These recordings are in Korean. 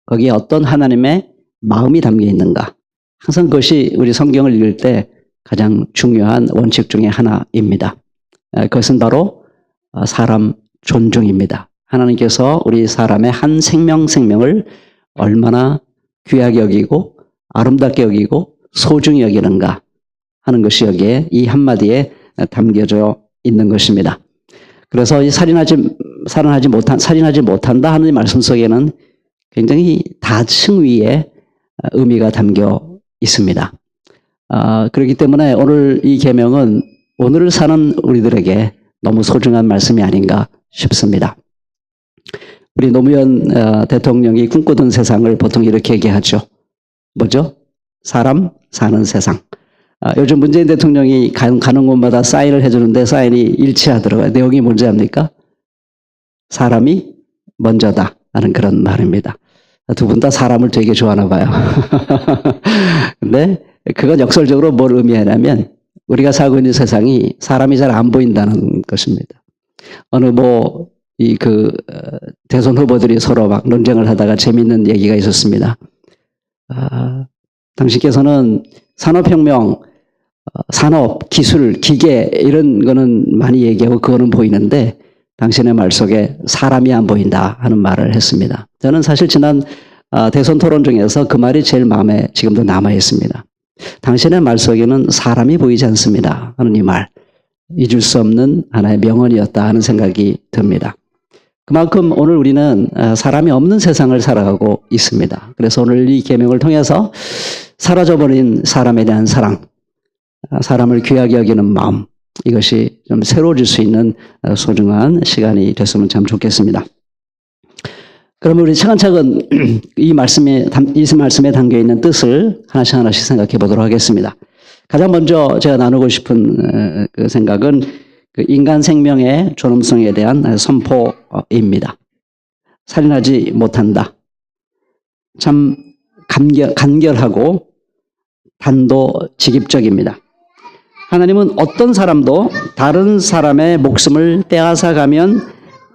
거기에 어떤 하나님의 마음이 담겨 있는가. 항상 그것이 우리 성경을 읽을 때 가장 중요한 원칙 중에 하나입니다. 그것은 바로 사람 존중입니다. 하나님께서 우리 사람의 한 생명을 얼마나 귀하게 여기고 아름답게 여기고 소중히 여기는가 하는 것이 여기에 이 한마디에 담겨져 있는 것입니다. 그래서 이 살인하지 못한다 하는 말씀 속에는 굉장히 다층위의 의미가 담겨 있습니다. 그렇기 때문에 오늘 이 계명은 오늘을 사는 우리들에게 너무 소중한 말씀이 아닌가 싶습니다. 우리 노무현 대통령이 꿈꾸던 세상을 보통 이렇게 얘기하죠. 뭐죠? 사람 사는 세상. 요즘 문재인 대통령이 가는 곳마다 사인을 해주는데 사인이 일치하더라고요. 내용이 뭔지 압니까? 사람이 먼저다 하는 그런 말입니다. 두 분 다 사람을 되게 좋아하나 봐요. 근데 그건 역설적으로 뭘 의미하냐면 우리가 살고 있는 세상이 사람이 잘 안 보인다는 것입니다. 어느 대선 후보들이 서로 막 논쟁을 하다가 재미있는 얘기가 있었습니다. 당신께서는 산업혁명, 산업, 기술, 기계 이런 거는 많이 얘기하고 그거는 보이는데 당신의 말 속에 사람이 안 보인다 하는 말을 했습니다. 저는 사실 지난 대선 토론 중에서 그 말이 제일 마음에 지금도 남아 있습니다. 당신의 말 속에는 사람이 보이지 않습니다 하는 이 말, 잊을 수 없는 하나의 명언이었다 하는 생각이 듭니다. 그만큼 오늘 우리는 사람이 없는 세상을 살아가고 있습니다. 그래서 오늘 이 계명을 통해서 사라져버린 사람에 대한 사랑, 사람을 귀하게 여기는 마음, 이것이 좀 새로워질 수 있는 소중한 시간이 됐으면 참 좋겠습니다. 그러면 우리 차근차근 이 말씀에 담겨 있는 뜻을 하나씩 생각해 보도록 하겠습니다. 가장 먼저 제가 나누고 싶은 그 생각은 그 인간 생명의 존엄성에 대한 선포입니다. 살인하지 못한다. 참 간결하고 단도직입적입니다. 하나님은 어떤 사람도 다른 사람의 목숨을 빼앗아 가면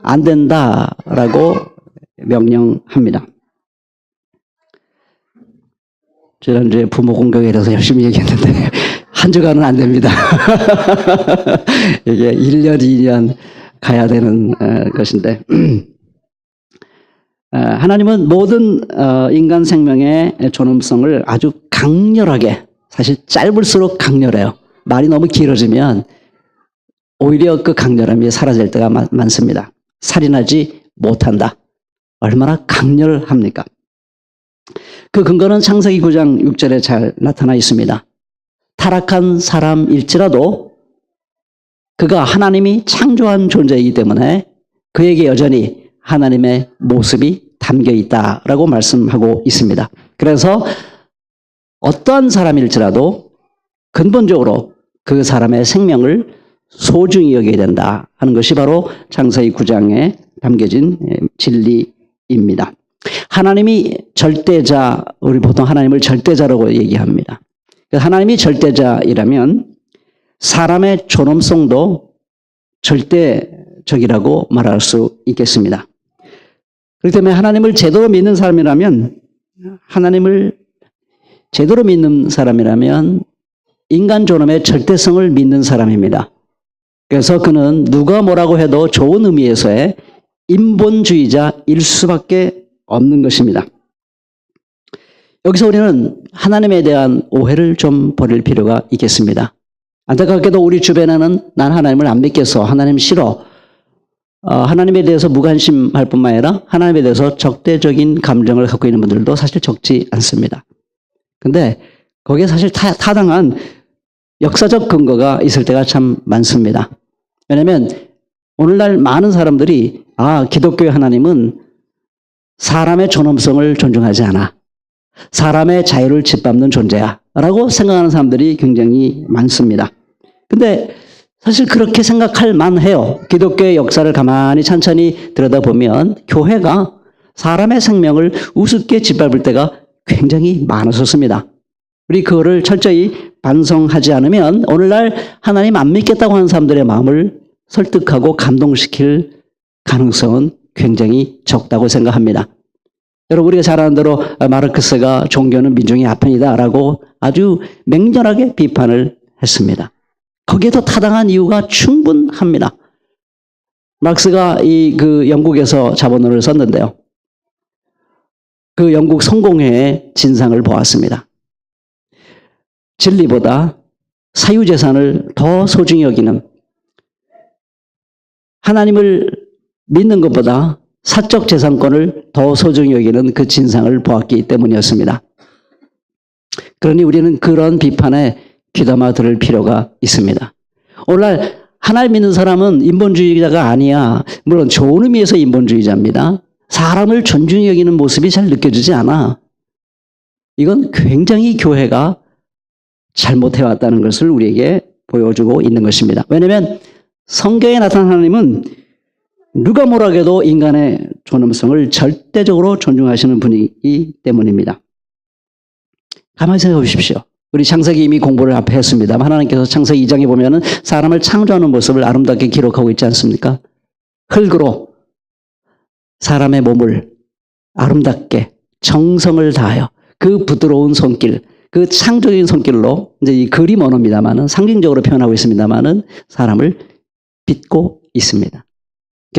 안 된다라고 명령합니다. 지난주에 부모 공격에 대해서 열심히 얘기했는데 한 주간은 안 됩니다. 이게 1년, 2년 가야 되는 것인데 하나님은 모든 인간 생명의 존엄성을 아주 강렬하게, 사실 짧을수록 강렬해요. 말이 너무 길어지면 오히려 그 강렬함이 사라질 때가 많습니다. 살인하지 못한다. 얼마나 강렬합니까? 그 근거는 창세기 9장 6절에 잘 나타나 있습니다. 타락한 사람일지라도 그가 하나님이 창조한 존재이기 때문에 그에게 여전히 하나님의 모습이 담겨 있다라고 말씀하고 있습니다. 그래서 어떠한 사람일지라도 근본적으로 그 사람의 생명을 소중히 여겨야 된다 하는 것이 바로 창세기 9장에 담겨진 진리입니다. 하나님이 절대자, 우리 보통 하나님을 절대자라고 얘기합니다. 하나님이 절대자이라면 사람의 존엄성도 절대적이라고 말할 수 있겠습니다. 그렇기 때문에 하나님을 제대로 믿는 사람이라면, 인간 존엄의 절대성을 믿는 사람입니다. 그래서 그는 누가 뭐라고 해도 좋은 의미에서의 인본주의자일 수밖에 없는 것입니다. 여기서 우리는 하나님에 대한 오해를 좀 버릴 필요가 있겠습니다. 안타깝게도 우리 주변에는 난 하나님을 안 믿겠어, 하나님 싫어, 하나님에 대해서 무관심할 뿐만 아니라 하나님에 대해서 적대적인 감정을 갖고 있는 분들도 사실 적지 않습니다. 근데 거기에 사실 타당한 역사적 근거가 있을 때가 참 많습니다. 왜냐하면 오늘날 많은 사람들이 기독교의 하나님은 사람의 존엄성을 존중하지 않아, 사람의 자유를 짓밟는 존재야 라고 생각하는 사람들이 굉장히 많습니다. 근데 사실 그렇게 생각할 만해요. 기독교의 역사를 가만히 천천히 들여다보면 교회가 사람의 생명을 우습게 짓밟을 때가 굉장히 많았었습니다. 우리 그거를 철저히 반성하지 않으면 오늘날 하나님 안 믿겠다고 하는 사람들의 마음을 설득하고 감동시킬 가능성은 굉장히 적다고 생각합니다. 여러분 우리가 잘 아는 대로 마르크스가 종교는 민중의 아편이다라고 아주 맹렬하게 비판을 했습니다. 거기에 더 타당한 이유가 충분합니다. 마르크스가 영국에서 자본론을 썼는데요. 그 영국 성공회의 진상을 보았습니다. 진리보다 사유재산을 더 소중히 여기는, 하나님을 믿는 것보다 사적 재산권을 더 소중히 여기는 그 진상을 보았기 때문이었습니다. 그러니 우리는 그런 비판에 귀담아 들을 필요가 있습니다. 오늘날 하나님 믿는 사람은 인본주의자가 아니야. 물론 좋은 의미에서 인본주의자입니다. 사람을 존중히 여기는 모습이 잘 느껴지지 않아. 이건 굉장히 교회가 잘못해왔다는 것을 우리에게 보여주고 있는 것입니다. 왜냐하면 성경에 나타난 하나님은 누가 뭐라 해도 인간의 존엄성을 절대적으로 존중하시는 분이기 때문입니다. 가만히 생각해 보십시오. 우리 창세기 이미 공부를 앞에 했습니다만 하나님께서 창세기 2장에 보면은 사람을 창조하는 모습을 아름답게 기록하고 있지 않습니까? 흙으로 사람의 몸을 아름답게 정성을 다하여 그 부드러운 손길, 그 창조적인 손길로, 이제 이 그림 언어입니다만은 상징적으로 표현하고 있습니다만은 사람을 빚고 있습니다.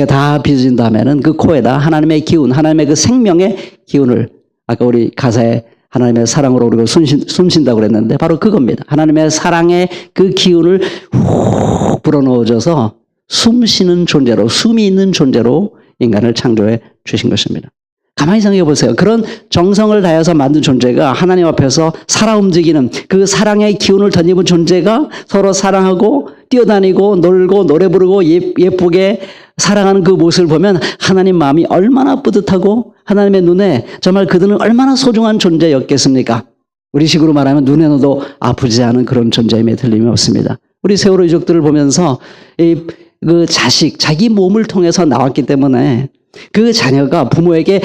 다 빚어진 다음에는 그 코에다 하나님의 기운, 하나님의 그 생명의 기운을, 아까 우리 가사에 하나님의 사랑으로 우리가 숨쉰다고 그랬는데 바로 그겁니다. 하나님의 사랑의 그 기운을 훅 불어넣어줘서 숨쉬는 존재로, 숨이 있는 존재로 인간을 창조해 주신 것입니다. 가만히 생각해 보세요. 그런 정성을 다해서 만든 존재가 하나님 앞에서 살아 움직이는 그 사랑의 기운을 덧입은 존재가 서로 사랑하고 뛰어다니고 놀고 노래 부르고 예쁘게 사랑하는 그 모습을 보면 하나님 마음이 얼마나 뿌듯하고 하나님의 눈에 정말 그들은 얼마나 소중한 존재였겠습니까? 우리 식으로 말하면 눈에 넣어도 아프지 않은 그런 존재임에 틀림이 없습니다. 우리 세월호 유족들을 보면서 그 자식, 자기 몸을 통해서 나왔기 때문에 그 자녀가 부모에게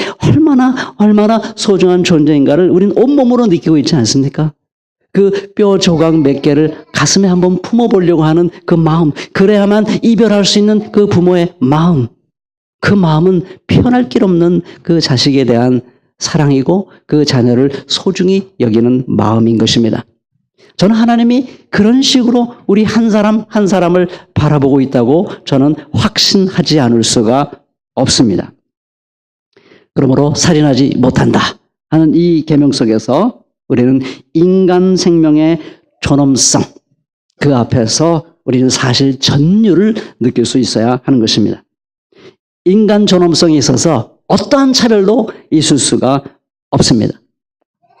얼마나 소중한 존재인가를 우리는 온몸으로 느끼고 있지 않습니까? 그 뼈 조각 몇 개를 가슴에 한번 품어보려고 하는 그 마음, 그래야만 이별할 수 있는 그 부모의 마음, 그 마음은 표현할 길 없는 그 자식에 대한 사랑이고 그 자녀를 소중히 여기는 마음인 것입니다. 저는 하나님이 그런 식으로 우리 한 사람 한 사람을 바라보고 있다고 저는 확신하지 않을 수가 없습니다. 그러므로 살인하지 못한다 하는 이 계명 속에서 우리는 인간 생명의 존엄성, 그 앞에서 우리는 사실 전율을 느낄 수 있어야 하는 것입니다. 인간 존엄성에 있어서 어떠한 차별도 있을 수가 없습니다.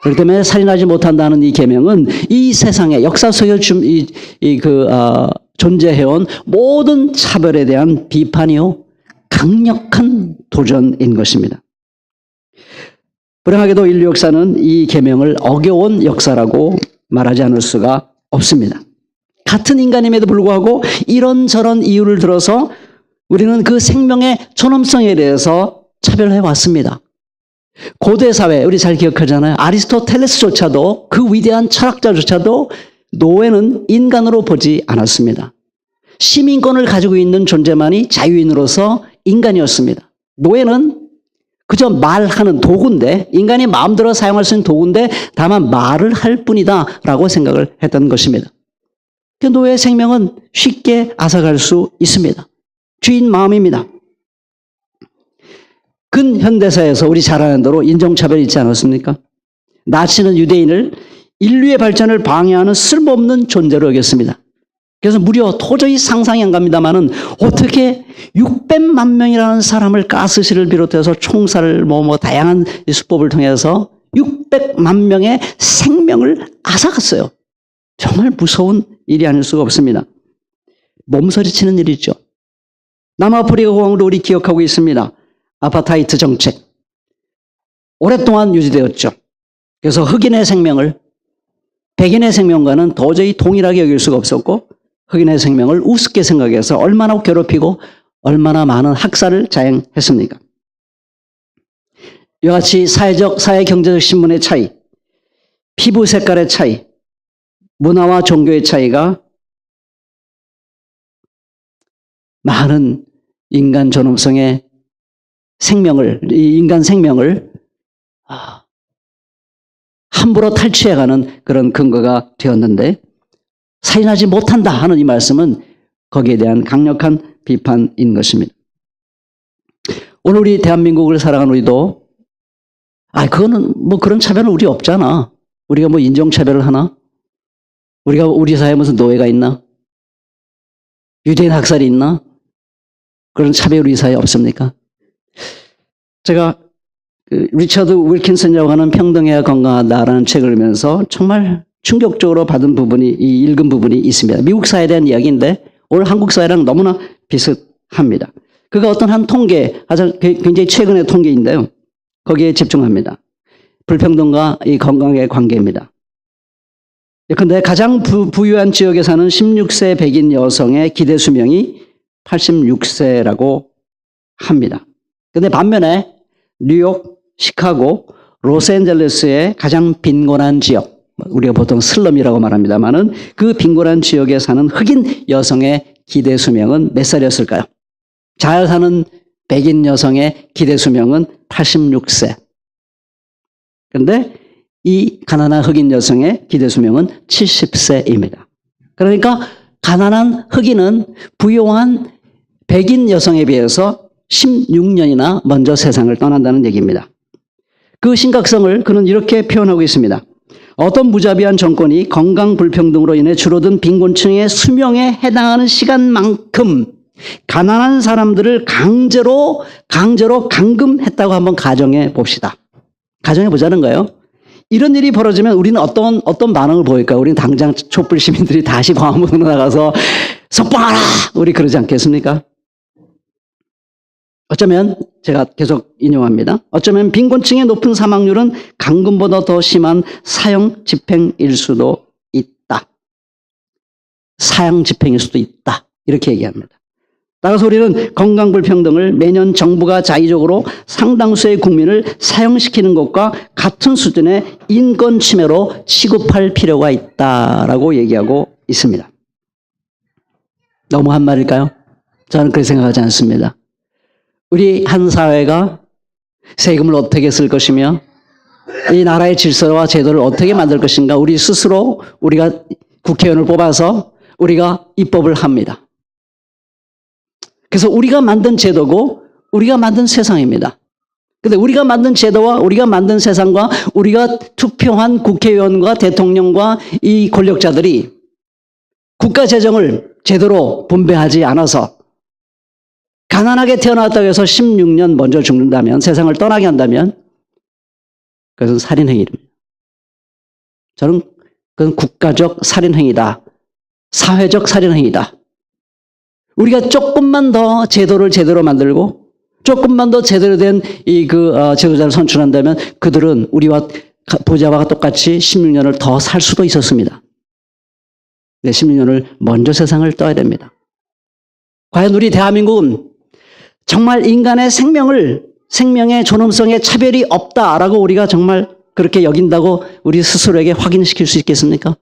그렇기 때문에 살인하지 못한다는 이 계명은 이 세상의 역사 속에 존재해온 모든 차별에 대한 비판이요 강력한 도전인 것입니다. 불행하게도 인류 역사는 이 계명을 어겨온 역사라고 말하지 않을 수가 없습니다. 같은 인간임에도 불구하고 이런저런 이유를 들어서 우리는 그 생명의 존엄성에 대해서 차별해 왔습니다. 고대 사회, 우리 잘 기억하잖아요. 아리스토텔레스조차도, 그 위대한 철학자조차도 노예는 인간으로 보지 않았습니다. 시민권을 가지고 있는 존재만이 자유인으로서 인간이었습니다. 노예는 그저 말하는 도구인데, 인간이 마음대로 사용할 수 있는 도구인데 다만 말을 할 뿐이다 라고 생각을 했던 것입니다. 그 노예의 생명은 쉽게 앗아갈 수 있습니다. 주인 마음입니다. 근현대사에서 우리 잘 아는 대로 인종차별이 있지 않았습니까? 나치는 유대인을 인류의 발전을 방해하는 쓸모없는 존재로 여겼습니다. 그래서 무려 도저히 상상이 안 갑니다만은 어떻게 600만 명이라는 사람을 가스실을 비롯해서 총살을 다양한 수법을 통해서 600만 명의 생명을 앗아갔어요. 정말 무서운 일이 아닐 수가 없습니다. 몸서리치는 일이죠. 남아프리카 공화국을 우리 기억하고 있습니다. 아파타이트 정책 오랫동안 유지되었죠. 그래서 흑인의 생명을 백인의 생명과는 도저히 동일하게 여길 수가 없었고 흑인의 생명을 우습게 생각해서 얼마나 괴롭히고 얼마나 많은 학살을 자행했습니까? 이와 같이 사회적, 사회경제적 신분의 차이, 피부 색깔의 차이, 문화와 종교의 차이가 많은 인간 존엄성의 생명을, 이 인간 생명을 함부로 탈취해가는 그런 근거가 되었는데 살인하지 못한다 하는 이 말씀은 거기에 대한 강력한 비판인 것입니다. 오늘 우리 대한민국을 살아가는 우리도 그거는 뭐 그런 차별은 우리 없잖아. 우리가 뭐 인종차별을 하나? 우리 사회에 무슨 노예가 있나? 유대인 학살이 있나? 그런 차별이 우리 사회에 없습니까? 제가 리처드 윌킨슨이라고 하는 평등해야 건강하다라는 책을 읽으면서 정말 충격적으로 받은 부분이, 읽은 부분이 있습니다. 미국 사회에 대한 이야기인데 오늘 한국 사회랑 너무나 비슷합니다. 그가 어떤 한 통계, 굉장히 최근의 통계인데요. 거기에 집중합니다. 불평등과 이 건강의 관계입니다. 근데 가장 부유한 지역에 사는 16세 백인 여성의 기대 수명이 86세라고 합니다. 근데 반면에 뉴욕, 시카고, 로스앤젤레스의 가장 빈곤한 지역, 우리가 보통 슬럼이라고 말합니다만은 그 빈곤한 지역에 사는 흑인 여성의 기대 수명은 몇 살이었을까요? 잘 사는 백인 여성의 기대 수명은 86세. 그런데 이 가난한 흑인 여성의 기대 수명은 70세입니다. 그러니까 가난한 흑인은 부유한 백인 여성에 비해서 16년이나 먼저 세상을 떠난다는 얘기입니다. 그 심각성을 그는 이렇게 표현하고 있습니다. 어떤 무자비한 정권이 건강 불평등으로 인해 줄어든 빈곤층의 수명에 해당하는 시간만큼 가난한 사람들을 강제로 감금했다고 한번 가정해 봅시다. 가정해 보자는 거예요. 이런 일이 벌어지면 우리는 어떤 반응을 보일까요? 우리는 당장 촛불 시민들이 다시 광화문으로 나가서 석방하라! 우리 그러지 않겠습니까? 어쩌면 제가 계속 인용합니다. 어쩌면 빈곤층의 높은 사망률은 감금보다 더 심한 사형 집행일 수도 있다. 사형 집행일 수도 있다. 이렇게 얘기합니다. 따라서 우리는 건강 불평등을 매년 정부가 자의적으로 상당수의 국민을 사형시키는 것과 같은 수준의 인권 침해로 취급할 필요가 있다라고 얘기하고 있습니다. 너무한 말일까요? 저는 그렇게 생각하지 않습니다. 우리 한 사회가 세금을 어떻게 쓸 것이며 이 나라의 질서와 제도를 어떻게 만들 것인가 우리 스스로 우리가 국회의원을 뽑아서 우리가 입법을 합니다. 그래서 우리가 만든 제도고 우리가 만든 세상입니다. 근데 우리가 만든 제도와 우리가 만든 세상과 우리가 투표한 국회의원과 대통령과 이 권력자들이 국가 재정을 제대로 분배하지 않아서 가난하게 태어났다고 해서 16년 먼저 죽는다면, 세상을 떠나게 한다면 그것은 살인행위입니다. 저는 그건 국가적 살인행위다. 사회적 살인행위다. 우리가 조금만 더 제도를 제대로 만들고 조금만 더 제대로 된 제도자를 선출한다면 그들은 우리와 보좌와 똑같이 16년을 더 살 수도 있었습니다. 16년을 먼저 세상을 떠야 됩니다. 과연 우리 대한민국은 정말 인간의 생명의 존엄성에 차별이 없다라고 우리가 정말 그렇게 여긴다고 우리 스스로에게 확인시킬 수 있겠습니까?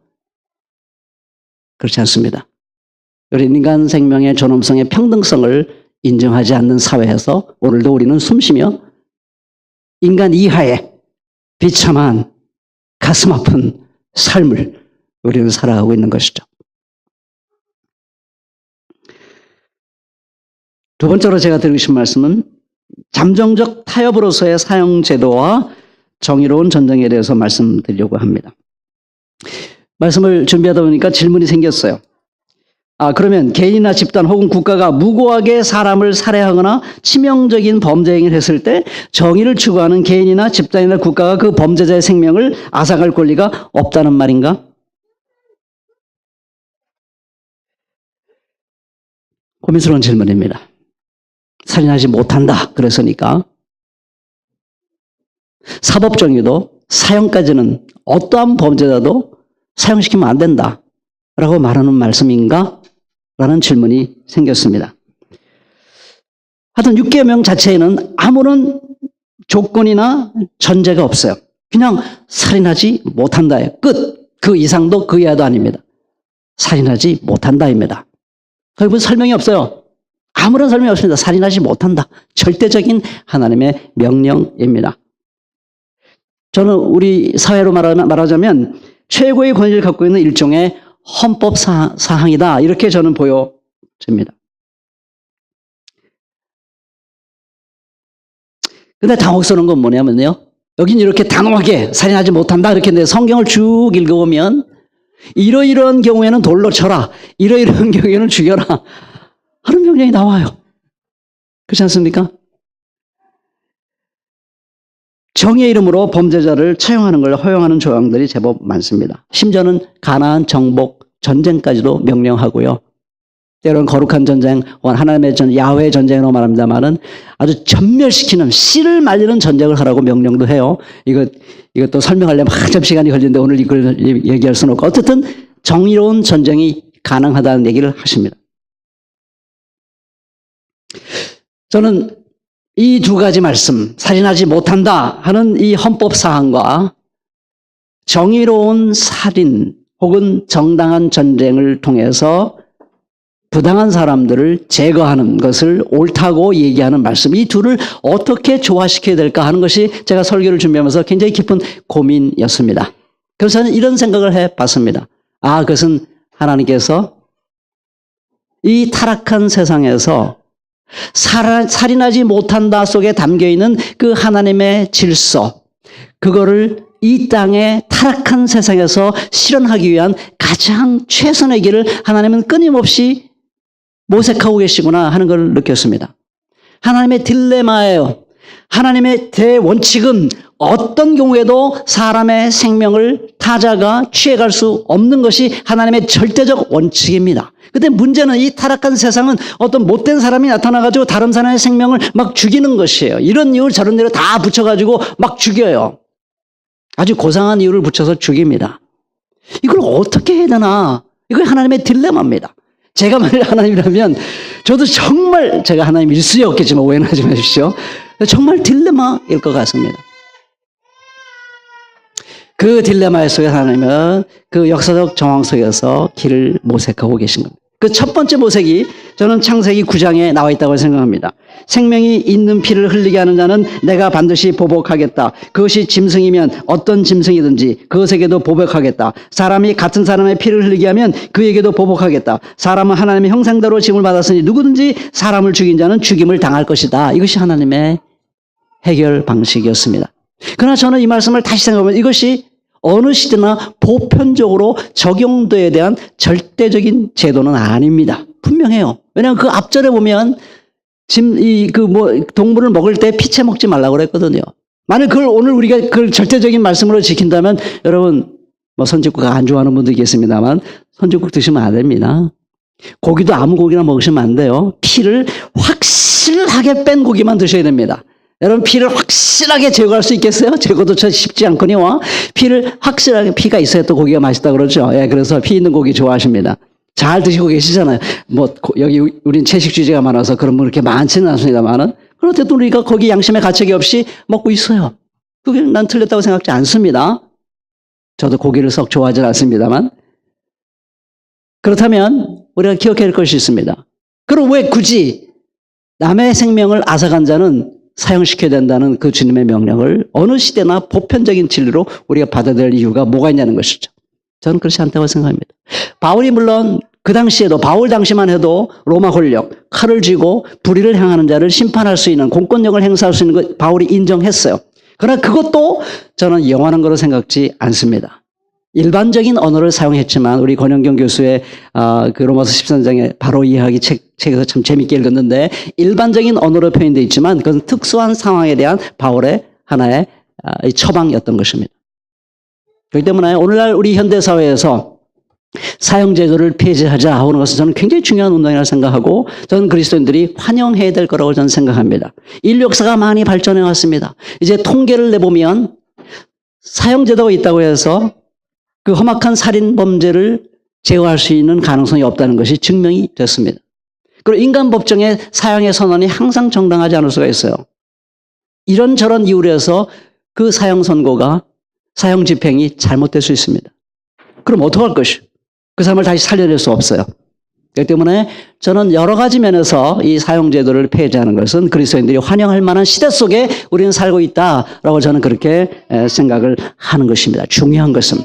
그렇지 않습니다. 우리 인간 생명의 존엄성의 평등성을 인정하지 않는 사회에서 오늘도 우리는 숨쉬며 인간 이하의 비참한 가슴 아픈 삶을 우리는 살아가고 있는 것이죠. 두 번째로 제가 드리고 싶은 말씀은 잠정적 타협으로서의 사형제도와 정의로운 전쟁에 대해서 말씀드리려고 합니다. 말씀을 준비하다 보니까 질문이 생겼어요. 그러면 개인이나 집단 혹은 국가가 무고하게 사람을 살해하거나 치명적인 범죄 행위를 했을 때 정의를 추구하는 개인이나 집단이나 국가가 그 범죄자의 생명을 앗아갈 권리가 없다는 말인가? 고민스러운 질문입니다. 살인하지 못한다 그랬으니까 사법정의도 사형까지는 어떠한 범죄자도 사형시키면 안 된다라고 말하는 말씀인가? 라는 질문이 생겼습니다. 하여튼 6계명 자체에는 아무런 조건이나 전제가 없어요. 그냥 살인하지 못한다예요. 끝. 그 이상도 그 이하도 아닙니다. 살인하지 못한다입니다. 거기 무슨 설명이 없어요. 아무런 설명이 없습니다. 살인하지 못한다. 절대적인 하나님의 명령입니다. 저는 우리 사회로 말하자면 최고의 권위를 갖고 있는 일종의 헌법 사항이다. 이렇게 저는 보여집니다. 근데 당혹스러운 건 뭐냐면요. 여긴 이렇게 단호하게 살인하지 못한다. 이렇게 내 성경을 쭉 읽어보면 이러이러한 경우에는 돌로 쳐라. 이러이러한 경우에는 죽여라. 하는 명령이 나와요. 그렇지 않습니까? 정의 이름으로 범죄자를 처형하는 걸 허용하는 조항들이 제법 많습니다. 심지어는 가나안 정복 전쟁까지도 명령하고요. 때로는 거룩한 전쟁, 하나님의 야훼의 전쟁으로 말합니다만은 아주 전멸시키는 씨를 말리는 전쟁을 하라고 명령도 해요. 이것도 설명하려면 한참 시간이 걸리는데 오늘 이걸 얘기할 수는 없고 어쨌든 정의로운 전쟁이 가능하다는 얘기를 하십니다. 저는 이 두 가지 말씀, 살인하지 못한다 하는 이 헌법 사항과 정의로운 살인 혹은 정당한 전쟁을 통해서 부당한 사람들을 제거하는 것을 옳다고 얘기하는 말씀, 이 둘을 어떻게 조화시켜야 될까 하는 것이 제가 설교를 준비하면서 굉장히 깊은 고민이었습니다. 그래서 저는 이런 생각을 해봤습니다. 그것은 하나님께서 이 타락한 세상에서 살인하지 못한다 속에 담겨있는 그 하나님의 질서, 그거를 이 땅의 타락한 세상에서 실현하기 위한 가장 최선의 길을 하나님은 끊임없이 모색하고 계시구나 하는 걸 느꼈습니다. 하나님의 딜레마예요. 하나님의 대원칙은 어떤 경우에도 사람의 생명을 타자가 취해갈 수 없는 것이 하나님의 절대적 원칙입니다. 근데 문제는 이 타락한 세상은 어떤 못된 사람이 나타나가지고 다른 사람의 생명을 막 죽이는 것이에요. 이런 이유를 저런 이유를 다 붙여가지고 막 죽여요. 아주 고상한 이유를 붙여서 죽입니다. 이걸 어떻게 해야 되나? 이거 하나님의 딜레마입니다. 제가 만약 하나님이라면 저도 정말, 제가 하나님일 수 없겠지만 오해는 하지 마십시오. 정말 딜레마일 것 같습니다. 그 딜레마 속에 하나님은 그 역사적 정황 속에서 길을 모색하고 계신 겁니다. 그 첫 번째 모색이 저는 창세기 9장에 나와 있다고 생각합니다. 생명이 있는 피를 흘리게 하는 자는 내가 반드시 보복하겠다. 그것이 짐승이면 어떤 짐승이든지 그것에게도 보복하겠다. 사람이 같은 사람의 피를 흘리게 하면 그에게도 보복하겠다. 사람은 하나님의 형상대로 짐을 받았으니 누구든지 사람을 죽인 자는 죽임을 당할 것이다. 이것이 하나님의 해결 방식이었습니다. 그러나 저는 이 말씀을 다시 생각하면 이것이 어느 시대나 보편적으로 적용돼야 대한 절대적인 제도는 아닙니다. 분명해요. 왜냐하면 그 앞절에 보면 동물을 먹을 때 피채 먹지 말라고 그랬거든요. 만약 그걸 오늘 우리가 그걸 절대적인 말씀으로 지킨다면 여러분, 선지국가 안 좋아하는 분도 있겠습니다만 선지국 드시면 안 됩니다. 고기도 아무 고기나 먹으시면 안 돼요. 피를 확실하게 뺀 고기만 드셔야 됩니다. 여러분, 피를 확실하게 제거할 수 있겠어요? 제거도 쉽지 않거니와 피를 확실하게, 피가 있어야 또 고기가 맛있다 그러죠. 그래서 피 있는 고기 좋아하십니다. 잘 드시고 계시잖아요. 여기 우린 채식주의자가 많아서 그런 분 그렇게 많지는 않습니다만은. 그런데도 우리가 거기 양심의 가책이 없이 먹고 있어요. 그게 난 틀렸다고 생각하지 않습니다. 저도 고기를 썩 좋아하지 않습니다만. 그렇다면 우리가 기억해야 할 것이 있습니다. 그럼 왜 굳이 남의 생명을 앗아간 자는 사형시켜야 된다는 그 주님의 명령을 어느 시대나 보편적인 진리로 우리가 받아들일 이유가 뭐가 있냐는 것이죠. 저는 그렇지 않다고 생각합니다. 바울이 물론 그 당시에도, 바울 당시만 해도 로마 권력, 칼을 쥐고 불의를 행하는 자를 심판할 수 있는 공권력을 행사할 수 있는 것 바울이 인정했어요. 그러나 그것도 저는 영원한 거로 생각지 않습니다. 일반적인 언어를 사용했지만 우리 권영경 교수의 그 로마서 13장에 바로 이해하기 책에서 참 재밌게 읽었는데 일반적인 언어로 표현되어 있지만 그건 특수한 상황에 대한 바울의 하나의 처방이었던 것입니다. 그렇기 때문에 오늘날 우리 현대사회에서 사형제도를 폐지하자 하는 것은 저는 굉장히 중요한 운동이라고 생각하고 저는 그리스도인들이 환영해야 될 거라고 저는 생각합니다. 인류 역사가 많이 발전해 왔습니다. 이제 통계를 내보면 사형제도가 있다고 해서 그 험악한 살인 범죄를 제어할 수 있는 가능성이 없다는 것이 증명이 됐습니다. 그리고 인간 법정의 사형의 선언이 항상 정당하지 않을 수가 있어요. 이런저런 이유로 해서 그 사형 선고가, 사형 집행이 잘못될 수 있습니다. 그럼 어떡할 것이요? 그 사람을 다시 살려낼 수 없어요. 그렇기 때문에 저는 여러 가지 면에서 이 사형제도를 폐지하는 것은 그리스도인들이 환영할 만한 시대 속에 우리는 살고 있다라고 저는 그렇게 생각을 하는 것입니다. 중요한 것은,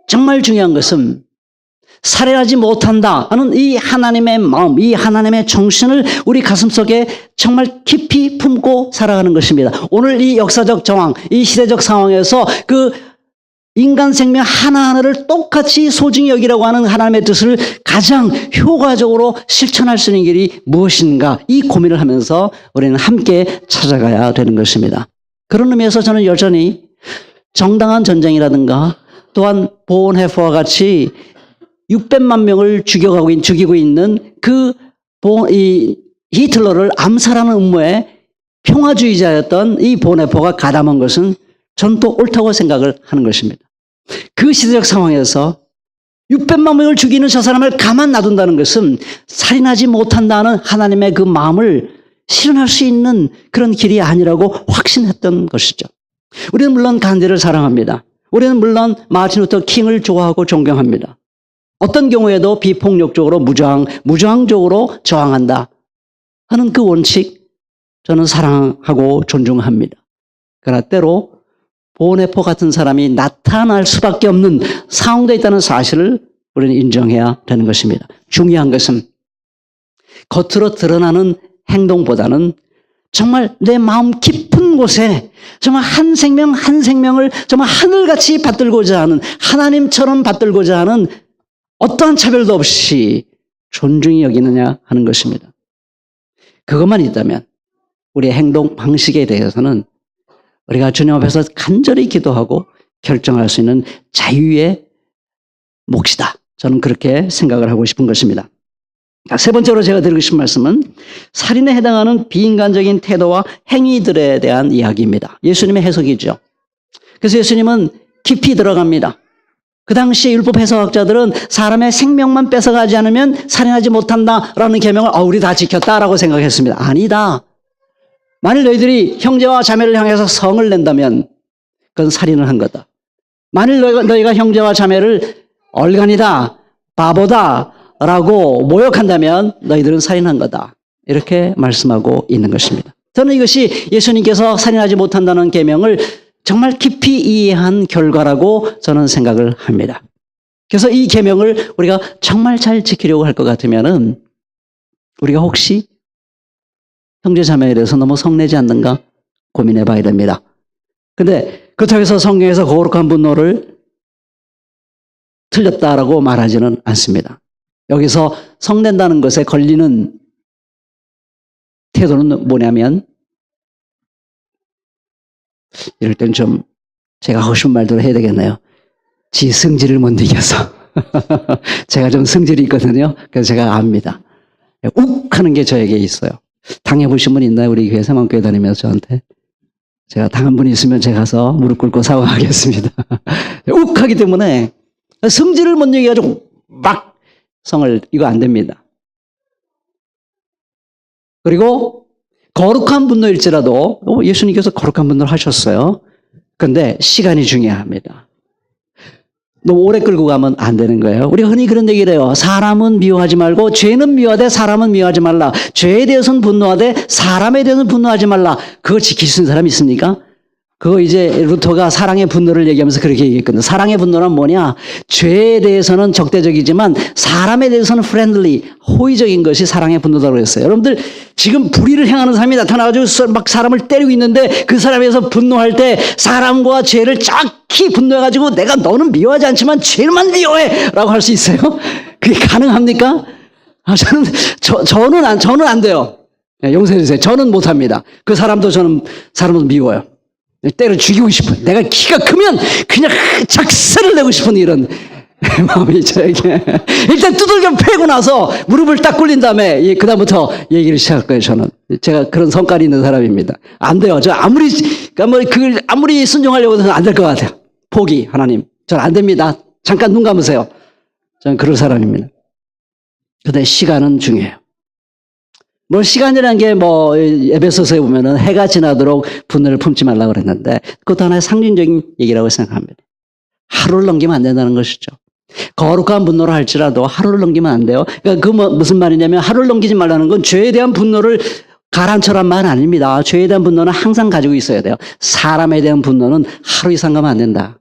정말 중요한 것은 살해하지 못한다 하는 이 하나님의 마음, 이 하나님의 정신을 우리 가슴속에 정말 깊이 품고 살아가는 것입니다. 오늘 이 역사적 정황, 이 시대적 상황에서 그 인간 생명 하나하나를 똑같이 소중히 여기라고 하는 하나님의 뜻을 가장 효과적으로 실천할 수 있는 길이 무엇인가, 이 고민을 하면서 우리는 함께 찾아가야 되는 것입니다. 그런 의미에서 저는 여전히 정당한 전쟁이라든가 또한 보온해퍼와 같이 600만 명을 죽이고 있는 이 히틀러를 암살하는 음모에 평화주의자였던 이 보온해퍼가 가담한 것은 저는 또 옳다고 생각을 하는 것입니다. 그 시대적 상황에서 600만 명을 죽이는 저 사람을 가만 놔둔다는 것은 살인하지 못한다는 하나님의 그 마음을 실현할 수 있는 그런 길이 아니라고 확신했던 것이죠. 우리는 물론 간디를 사랑합니다. 우리는 물론 마틴 루터 킹을 좋아하고 존경합니다. 어떤 경우에도 비폭력적으로 무저항적으로 저항한다 하는 그 원칙 저는 사랑하고 존중합니다. 그러나 때로 보온해퍼 같은 사람이 나타날 수밖에 없는 상황도 있다는 사실을 우리는 인정해야 되는 것입니다. 중요한 것은 겉으로 드러나는 행동보다는 정말 내 마음 깊은 곳에 정말 한 생명 한 생명을 정말 하늘같이 받들고자 하는, 하나님처럼 받들고자 하는 어떠한 차별도 없이 존중히 여기느냐 하는 것입니다. 그것만 있다면 우리의 행동 방식에 대해서는 우리가 주님 앞에서 간절히 기도하고 결정할 수 있는 자유의 몫이다. 저는 그렇게 생각을 하고 싶은 것입니다. 세 번째로 제가 드리고 싶은 말씀은 살인에 해당하는 비인간적인 태도와 행위들에 대한 이야기입니다. 예수님의 해석이죠. 그래서 예수님은 깊이 들어갑니다. 그 당시 율법 해석학자들은 사람의 생명만 뺏어가지 않으면 살인하지 못한다라는 계명을 우리 다 지켰다라고 생각했습니다. 아니다. 만일 너희들이 형제와 자매를 향해서 성을 낸다면 그건 살인을 한 거다. 만일 너희가 형제와 자매를 얼간이다, 바보다 라고 모욕한다면 너희들은 살인한 거다. 이렇게 말씀하고 있는 것입니다. 저는 이것이 예수님께서 살인하지 못한다는 계명을 정말 깊이 이해한 결과라고 저는 생각을 합니다. 그래서 이 계명을 우리가 정말 잘 지키려고 할 것 같으면은 우리가 혹시 형제자매에 대해서 너무 성내지 않는가 고민해 봐야 됩니다. 근데 그렇다고 해서 성경에서 거룩한 분노를 틀렸다라고 말하지는 않습니다. 여기서 성낸다는 것에 걸리는 태도는 뭐냐면, 이럴 땐 좀 제가 하고 싶은 말대로 해야 되겠네요. 지 성질을 못 이겨서. 제가 좀 성질이 있거든요. 그래서 제가 압니다. 욱 하는 게 저에게 있어요. 당해보신 분 있나요? 우리 교회 새만교회 다니면서 저한테. 제가 당한 분이 있으면 제가 가서 무릎 꿇고 사과하겠습니다. 욱 하기 때문에 성질을 못 이겨가지고 막 이거 안 됩니다. 그리고 거룩한 분노일지라도 예수님께서 거룩한 분노를 하셨어요. 그런데 시간이 중요합니다. 너무 오래 끌고 가면 안 되는 거예요. 우리가 흔히 그런 얘기를 해요. 사람은 미워하지 말고 죄는 미워하되 사람은 미워하지 말라. 죄에 대해서는 분노하되 사람에 대해서는 분노하지 말라. 그거 지킬 수 있는 사람이 있습니까? 그거 이제 루터가 사랑의 분노를 얘기하면서 그렇게 얘기했거든요. 사랑의 분노란 뭐냐? 죄에 대해서는 적대적이지만 사람에 대해서는 프렌들리, 호의적인 것이 사랑의 분노라고 했어요. 여러분들 지금 불의를 행하는 사람이 나타나가지고 막 사람을 때리고 있는데 그 사람에 대해서 분노할 때 사람과 죄를 정확히 분노해가지고 내가 너는 미워하지 않지만 죄만 미워해! 라고 할 수 있어요? 그게 가능합니까? 저는 안 돼요. 용서해주세요. 저는 못합니다. 그 사람도 사람도 미워요. 때려 죽이고 싶어. 내가 키가 크면 그냥 작살을 내고 싶은 이런 마음이 저에게. 일단 두들겨 패고 나서 무릎을 딱 꿇린 다음에 그다음부터 얘기를 시작할 거예요. 저는 제가 그런 성깔이 있는 사람입니다. 안 돼요. 저 아무리 순종하려고 해도 안 될 것 같아요. 포기. 하나님, 저는 안 됩니다. 잠깐 눈 감으세요. 저는 그럴 사람입니다. 근데 시간은 중요해요. 시간이라는 게 에베소서에 보면은 해가 지나도록 분노를 품지 말라고 그랬는데 그것도 하나의 상징적인 얘기라고 생각합니다. 하루를 넘기면 안 된다는 것이죠. 거룩한 분노를 할지라도 하루를 넘기면 안 돼요. 그러니까 무슨 말이냐면 하루를 넘기지 말라는 건 죄에 대한 분노를 가라앉혀란 말 아닙니다. 죄에 대한 분노는 항상 가지고 있어야 돼요. 사람에 대한 분노는 하루 이상 가면 안 된다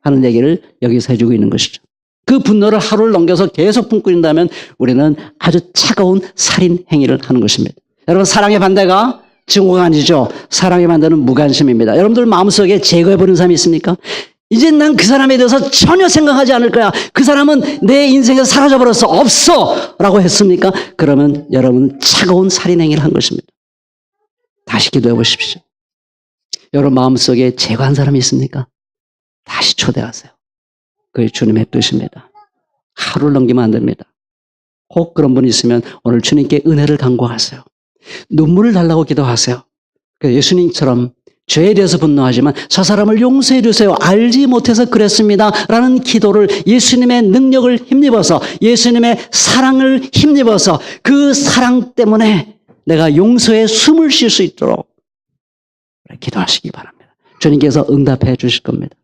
하는 얘기를 여기서 해주고 있는 것이죠. 그 분노를 하루를 넘겨서 계속 품고 있다면 우리는 아주 차가운 살인 행위를 하는 것입니다. 여러분, 사랑의 반대가 증오가 아니죠. 사랑의 반대는 무관심입니다. 여러분들 마음속에 제거해버린 사람이 있습니까? 이제 난 그 사람에 대해서 전혀 생각하지 않을 거야. 그 사람은 내 인생에서 사라져버렸어. 없어! 라고 했습니까? 그러면 여러분은 차가운 살인 행위를 한 것입니다. 다시 기도해 보십시오. 여러분 마음속에 제거한 사람이 있습니까? 다시 초대하세요. 그게 주님의 뜻입니다. 하루를 넘기면 안 됩니다. 혹 그런 분이 있으면 오늘 주님께 은혜를 간구하세요. 눈물을 달라고 기도하세요. 예수님처럼 죄에 대해서 분노하지만 저 사람을 용서해 주세요. 알지 못해서 그랬습니다. 라는 기도를 예수님의 능력을 힘입어서 예수님의 사랑을 힘입어서 그 사랑 때문에 내가 용서에 숨을 쉴 수 있도록 기도하시기 바랍니다. 주님께서 응답해 주실 겁니다.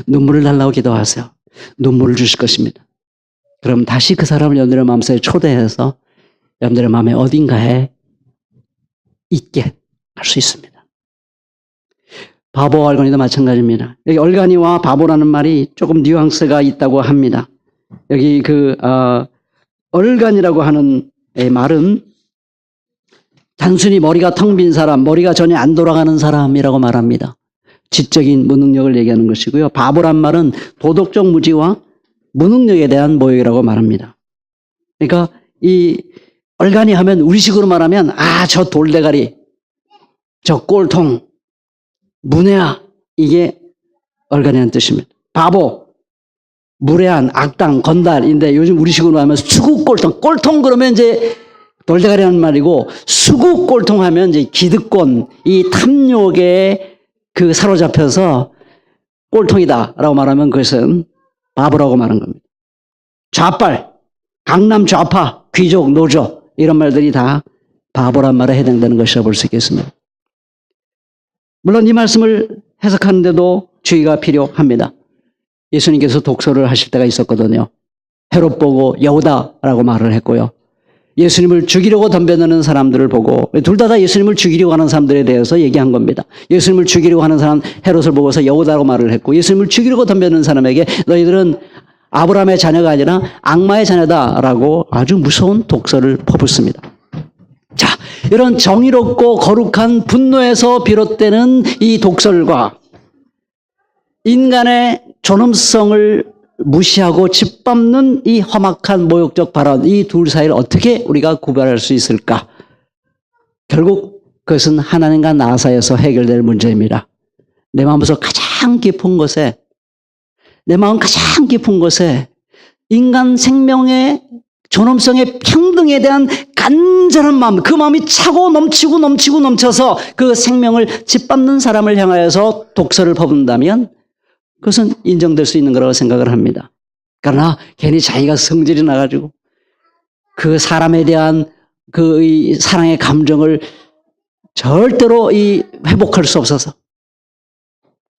눈물을 달라고 기도하세요. 눈물을 주실 것입니다. 그럼 다시 그 사람을 여러분들의 마음속에 초대해서 여러분들의 마음의 어딘가에 있게 할 수 있습니다. 바보와 얼간이도 마찬가지입니다. 여기 얼간이와 바보라는 말이 조금 뉘앙스가 있다고 합니다. 여기 얼간이라고 하는 말은 단순히 머리가 텅 빈 사람, 머리가 전혀 안 돌아가는 사람이라고 말합니다. 지적인 무능력을 얘기하는 것이고요. 바보란 말은 도덕적 무지와 무능력에 대한 모욕이라고 말합니다. 그러니까 이 얼간이 하면 우리식으로 말하면 저 돌대가리, 저 꼴통, 문외아, 이게 얼간이라는 뜻입니다. 바보, 무례한, 악당, 건달인데 요즘 우리식으로 하면 수구꼴통, 꼴통 그러면 이제 돌대가리라는 말이고 수구꼴통 하면 이제 기득권, 이 탐욕에 사로잡혀서 꼴통이다라고 말하면 그것은 바보라고 말하는 겁니다. 좌빨, 강남 좌파, 귀족, 노조 이런 말들이 다 바보란 말에 해당되는 것이라고 볼 수 있겠습니다. 물론 이 말씀을 해석하는데도 주의가 필요합니다. 예수님께서 독서를 하실 때가 있었거든요. 헤롯 보고 여우다라고 말을 했고요. 예수님을 죽이려고 덤벼드는 사람들을 보고 둘 다 예수님을 죽이려고 하는 사람들에 대해서 얘기한 겁니다. 예수님을 죽이려고 하는 사람 헤롯을 보고서 여우다라고 말을 했고 예수님을 죽이려고 덤벼드는 사람에게 너희들은 아브라함의 자녀가 아니라 악마의 자녀다라고 아주 무서운 독서를 퍼붓습니다. 자, 이런 정의롭고 거룩한 분노에서 비롯되는 이 독설과 인간의 존엄성을 무시하고 짓밟는 이 험악한 모욕적 발언, 이 둘 사이를 어떻게 우리가 구별할 수 있을까? 결국 그것은 하나님과 나 사이에서 해결될 문제입니다. 내 마음에서 가장 깊은 곳에, 내 마음 가장 깊은 곳에 인간 생명의 존엄성의 평등에 대한 간절한 마음, 그 마음이 차고 넘쳐서 그 생명을 짓밟는 사람을 향하여서 독서를 퍼붓는다면 그것은 인정될 수 있는 거라고 생각을 합니다. 그러나 괜히 자기가 성질이 나가지고 그 사람에 대한 이 사랑의 감정을 절대로 회복할 수 없어서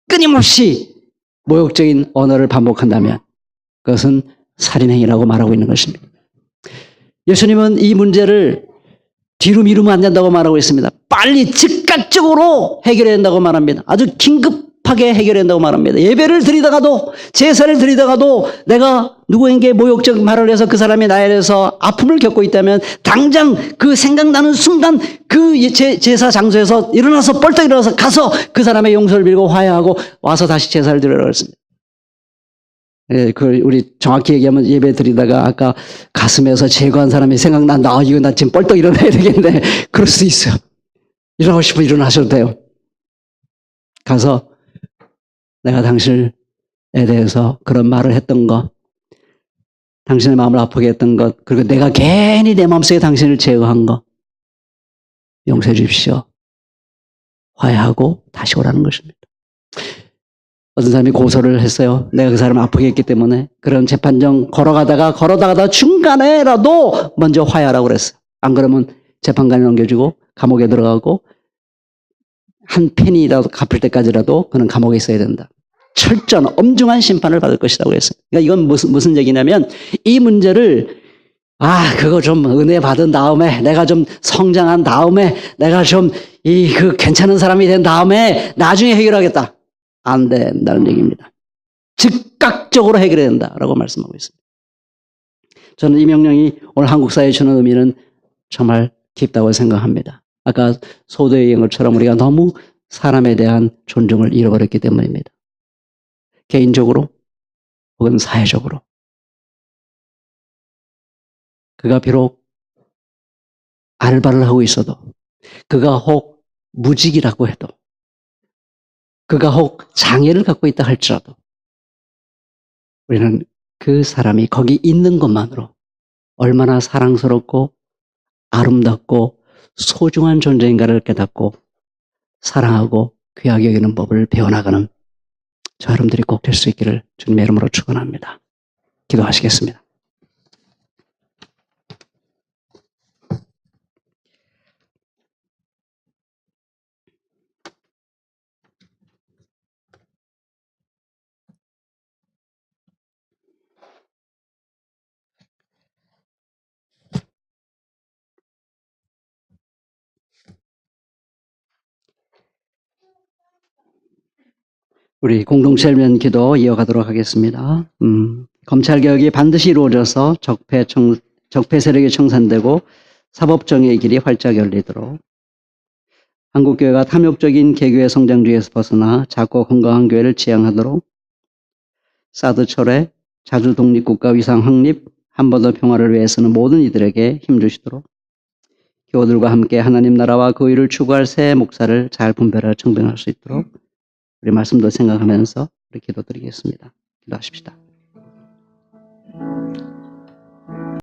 끊임없이 모욕적인 언어를 반복한다면 그것은 살인행위라고 말하고 있는 것입니다. 예수님은 이 문제를 뒤로 미루면 안 된다고 말하고 있습니다. 빨리 즉각적으로 해결해야 된다고 말합니다. 아주 긴급하게 해결해야 된다고 말합니다. 예배를 드리다가도 제사를 드리다가도 내가 누구에게 모욕적 말을 해서 그 사람이 나에 대해서 아픔을 겪고 있다면 당장 그 생각나는 순간 그 제사 장소에서 벌떡 일어나서 가서 그 사람의 용서를 빌고 화해하고 와서 다시 제사를 드리라고 했습니다. 예, 우리 정확히 얘기하면 예배 드리다가 아까 가슴에서 제거한 사람이 생각난다. 이거 나 지금 벌떡 일어나야 되겠네. 그럴 수도 있어요. 일어나고 싶으면 일어나셔도 돼요. 가서 내가 당신에 대해서 그런 말을 했던 것, 당신의 마음을 아프게 했던 것, 그리고 내가 괜히 내 마음속에 당신을 제거한 것 용서해 주십시오. 화해하고 다시 오라는 것입니다. 어떤 사람이 고소를 했어요. 내가 그 사람을 아프게 했기 때문에. 그런 재판정 걸어가다가 중간에라도 먼저 화해하라고 그랬어요. 안 그러면 재판관에 넘겨주고 감옥에 들어가고 한 펜이라도 갚을 때까지라도 그는 감옥에 있어야 된다. 철저한 엄중한 심판을 받을 것이라고 했습니다. 그러니까 이건 무슨 얘기냐면 이 문제를 그거 좀 은혜 받은 다음에 내가 좀 성장한 다음에 내가 좀 괜찮은 사람이 된 다음에 나중에 해결하겠다. 안 된다는 얘기입니다. 즉각적으로 해결해야 된다라고 말씀하고 있습니다. 저는 이 명령이 오늘 한국 사회에 주는 의미는 정말 깊다고 생각합니다. 아까 소도에 얘기한 것처럼 우리가 너무 사람에 대한 존중을 잃어버렸기 때문입니다. 개인적으로 혹은 사회적으로. 그가 비록 알바를 하고 있어도, 그가 혹 무직이라고 해도, 그가 혹 장애를 갖고 있다 할지라도 우리는 그 사람이 거기 있는 것만으로 얼마나 사랑스럽고 아름답고 소중한 존재인가를 깨닫고 사랑하고 귀하게 여기는 법을 배워나가는 저 여러분들이 꼭 될 수 있기를 주님의 이름으로 축원합니다. 기도하시겠습니다. 우리 공동체를 위한 기도 이어가도록 하겠습니다. 검찰개혁이 반드시 이루어져서 적폐 세력이 청산되고 사법정의의 길이 활짝 열리도록 한국교회가 탐욕적인 개교의 성장주의에서 벗어나 작고 건강한 교회를 지향하도록 사드 철회, 자주 독립국가 위상 확립, 한 번 더 평화를 위해 서는 모든 이들에게 힘주시도록 교우들과 함께 하나님 나라와 그 의를 추구할 새 목사를 잘 분별하여 청빙할 수 있도록 우리 말씀도 생각하면서 우리 기도드리겠습니다. 기도하십시다.